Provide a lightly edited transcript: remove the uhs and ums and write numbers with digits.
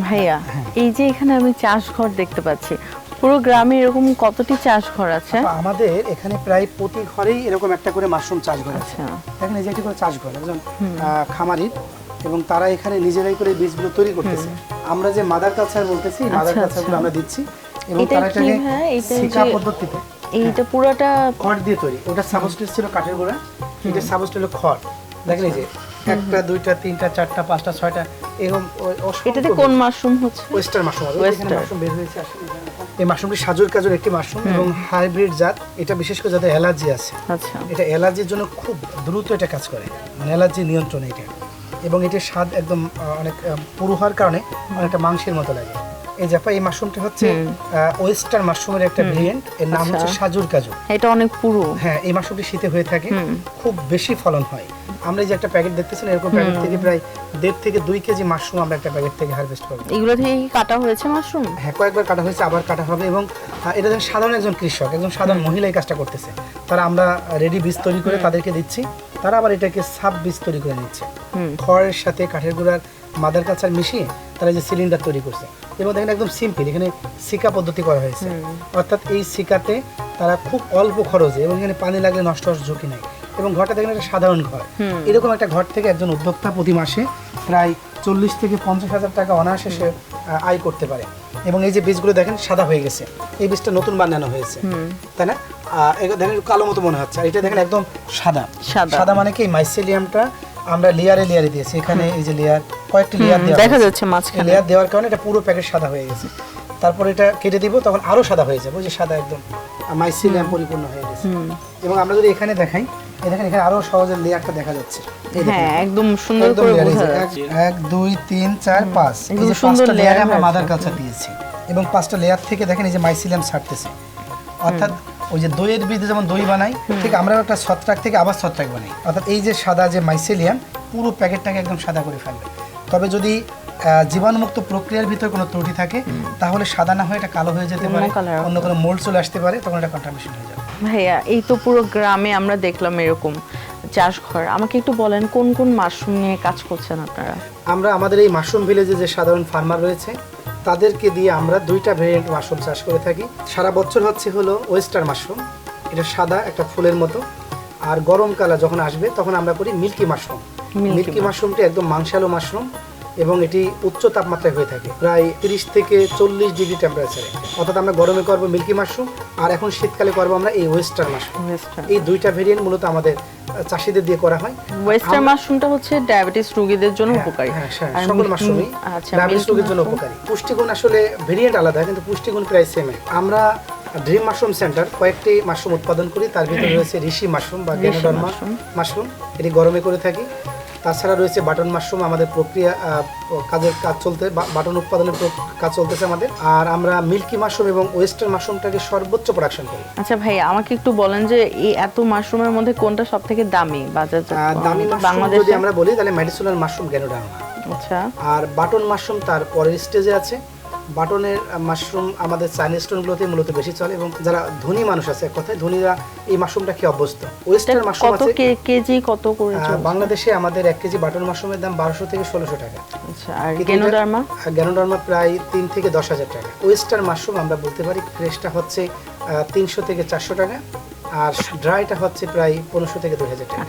ভাইয়া এই যে এখানে আমি চাষ ঘর দেখতে পাচ্ছি, পুরো গ্রামে এরকম কতটি চাষ ঘর আছে? আমাদের এখানে প্রায় প্রতি ঘরেই এরকম একটা করে মাশরুম চাষ ঘর আছে। দেখেন এই যে একটা করে চাষ ঘর, একজন খামারির, এবং তারা এখানে নিজেরাই করে বীজগুলো তৈরি করতেছে। আমরা যে মাদার কালচার বলতেছি, মাদার কালচারগুলো আমরা দিচ্ছি, এবং তারা এটাকে শিকা পদ্ধতিতে এইটা পুরোটা খড় দিয়ে তৈরি। ওটা সাবস্ট্রেট ছিল কাঠের গোড়া, এটা সাবস্ট্রেট হলো খড়। দেখেন এই যে একটা দুইটা তিনটা চারটা পাঁচটা ছয়টা এরকম। এটাতে কোন মাশরুম হচ্ছে? Western mushroom. এখানে মাশরুম বের হয়েছে আসলে। এই মাশরুমটি সাজুর কাজের একটি মাশরুম এবং হাইব্রিড জাত। এটা বিশেষ করে যাদের অ্যালার্জি আছে, আচ্ছা, এটা অ্যালার্জির জন্য খুব দ্রুত এটা কাজ করে, মানে অ্যালার্জি নিয়ন্ত্রণে এটা। এবং এটার স্বাদ একদম অনেক পুরু হওয়ার কারণে অনেকটা মাংসের মতো লাগে। এই জাপা এই মাশরুমটি হচ্ছে ওয়েস্টার্ন মাশরুমের একটা ভেরিয়েন্ট, এর নাম হচ্ছে সাজুর কাজু। এটা অনেক পুরু। হ্যাঁ, এই মাশরুমটি শীতে হয়ে থাকে, খুব বেশি ফলন হয়। আমরা এই যে একটা প্যাকেট দেখতেছেন, এরকম প্যাকেট থেকে প্রায় 1.5 থেকে 2 কেজি মাশরুম আমরা একটা প্যাকেট থেকে হারভেস্ট করব। এগুলো থেকে কি কাটা হয়েছে মাশরুম? হ্যাঁ, কয়েকবার কাটা হয়েছে, আবার কাটা হবে। এবং এটা যেন সাধারণ একজন কৃষক, একজন সাধারণ মহিলা এই কাজটা করতেছে। তারা আমরা রেডি বীজ তৈরি করে তাদেরকে দিচ্ছি, তারা আবার এটাকে সাব বীজ তৈরি করে নিচ্ছে। খড়ের সাথে কাঠের গুঁড়ার মাদার কালচার মিশিয়ে তারা যে সিলিন্ডার তৈরি করছে। এবং দেখেন একদম সিম্পল, এখানে সিকা পদ্ধতি করা হয়েছে। অর্থাৎ এই সিকাতে তারা খুব অল্প খরচে, এবং এখানে পানি লাগলে নষ্ট হওয়ার ঝুঁকি নেই। এবং ঘরটা দেখেন একটা সাধারণ ঘর। এরকম একটা ঘর থেকে একজন উদ্যোক্তা প্রতি মাসে প্রায় 40 থেকে 50 হাজার টাকা অনায়াসে সে আয় করতে পারে। এবং এই যে বীজগুলো দেখেন সাদা হয়ে গেছে, এই বীজটা নতুন বানানো হয়েছে, তাই না? দেখেন কালো মতো মনে হচ্ছে, আর এটা দেখেন একদম সাদা। সাদা মানে কি, মাইসেলিয়ামটা আমরা লেয়ারে লেয়ারে দিয়েছি। এখানে এই যে লেয়ার, কয়েকটি লেয়ার দেওয়া দেখা যাচ্ছে মাঝখানে। লেয়ার দেওয়ার কারণে এটা পুরো প্যাকেট সাদা হয়ে গেছে। তারপর এটা কেটে দিব, তখন আরো সাদা হয়ে যাবে। ওই যে সাদা একদম মাইসেলিয়াম পরিপূর্ণ হয়ে গেছে। এবং আমরা যদি এখানে দেখাই, এই দেখেন এখানে আরো সহজে লেয়ারটা দেখা যাচ্ছে। হ্যাঁ, একদম সুন্দর করে বোঝা যাচ্ছে। 1 2 3 4 5 এই যে 5টা লেয়ারে আমরা মাদার কালচার দিয়েছি, এবং 5টা লেয়ার থেকে দেখেন এই যে মাইসেলিয়াম ছাড়তেছে। অর্থাৎ ওই যে দইয়ের বীজে যেমন দই বানাই, ঠিক আমরা একটা ছত্রাক থেকে আবার ছত্রাক বানাই। অর্থাৎ এই যে সাদা যে মাইসেলিয়াম পুরো প্যাকেটটাকে একদম সাদা করে ফেলবে। তবে যদি জীবাণুমুক্ত প্রক্রিয়ার ভিতরে কোনো ত্রুটি থাকে, তাহলে সাদা না হয়ে এটা কালো হয়ে যেতে পারে, অন্য কোনো মোল্ড চলে আসতে পারে, তখন এটা কন্টামিনেশন হয়ে যাবে। ভাইয়া, এই তো পুরো গ্রামে আমরা দেখলাম এরকম চাষ ঘর। আমাকে একটু বলেন কোন কোন মাশরুম নিয়ে কাজ করছেন আপনারা? আমরা আমাদের এই মাশরুম ভিলেজে যে সাধারণ ফার্মার রয়েছে, তাদেরকে দিয়ে আমরা 2টা ভেরিয়েন্ট মাশরুম চাষ করে থাকি। সারা বছর হলো ওয়েস্টার্ন মাশরুম, এটা সাদা একটা ফুলের মতো। আর গরমকালে যখন আসবে তখন আমরা করি মিল্কি মাশরুম। মিল্কি মাশরুমটি একদম মাংসালো মাশরুম, এবং এটি উচ্চ তাপমাত্রায় হয়ে থাকে, প্রায় 30 থেকে 40 ডিগ্রি টেম্পারেচারে। অর্থাৎ আমরা গরমে করবো মিল্কি মাশরুম, আর এখন শীতকালে করবো আমরা এই ওয়েস্টার্ন মাশরুম। এই 2টা ভেরিয়েন্ট মূলত আমাদের চাষিদের দিয়ে করা হয়। ওয়েস্টার্ন মাশরুমটা হচ্ছে ডায়াবেটিস রোগীদের জন্য উপকারী। হ্যাঁ, সকল মাশরুমই ডায়াবেটিস রোগীর জন্য উপকারী। পুষ্টিগুণ আসলে ভেরিয়েন্ট আলাদা, কিন্তু পুষ্টিগুণ প্রায় সেম। আমরা ড্রিম মাশরুম সেন্টার কয়েকটি মাশরুম উৎপাদন করি, তার ভিতরে রয়েছে ঋষি মাশরুম বা গ্যানোডার্মা মাশরুম, এটি গরমে করে থাকি। তাছাড়া রয়েছে বাটন মাশরুম, আমাদের প্রক্রিয়া কাজ চলতে, বাটন উৎপাদনের কাজ চলতেছে আমাদের। আর আমরা মিল্কি মাশরুম এবং ওয়েস্টার্ন মাশরুমটাকে সর্বোচ্চ প্রোডাকশন করি। আচ্ছা ভাই, আমাকে একটু বলেন যে এই এত মাশরুমের মধ্যে কোনটা সবথেকে দামি বাজার? দামি মাশরুম যদি আমরা বলি তাহলে মেডিসিনাল মাশরুম গ্যানোডার্মা। আচ্ছা। আর বাটন মাশরুম তার পরের স্টেজে আছে। বাটনের মাশরুম আমাদের চাইনিজ স্টোনগুলোতে মূলত বেশি চলে, এবং যারা ধনী মানুষ আছে, এক কথায় ধনীরা এই মাশরুমটা খেয়ে অভ্যস্ত। ওয়েস্টার্ন মাশরুম আছে কেজি কত করে? বাংলাদেশে আমাদের 1 কেজি বাটন মাশরুমের দাম 1200 থেকে 1600 টাকা। আচ্ছা। আর গ্যানোডার্মা? গ্যানোডার্মা প্রায় 3 থেকে 10,000 টাকা। ওয়েস্টার্ন মাশরুম আমরা বলতে পারি ফ্রেশটা হচ্ছে 300 থেকে 400 টাকা, আর ড্রাইটা হচ্ছে প্রায় 1500 থেকে 2000 টাকা।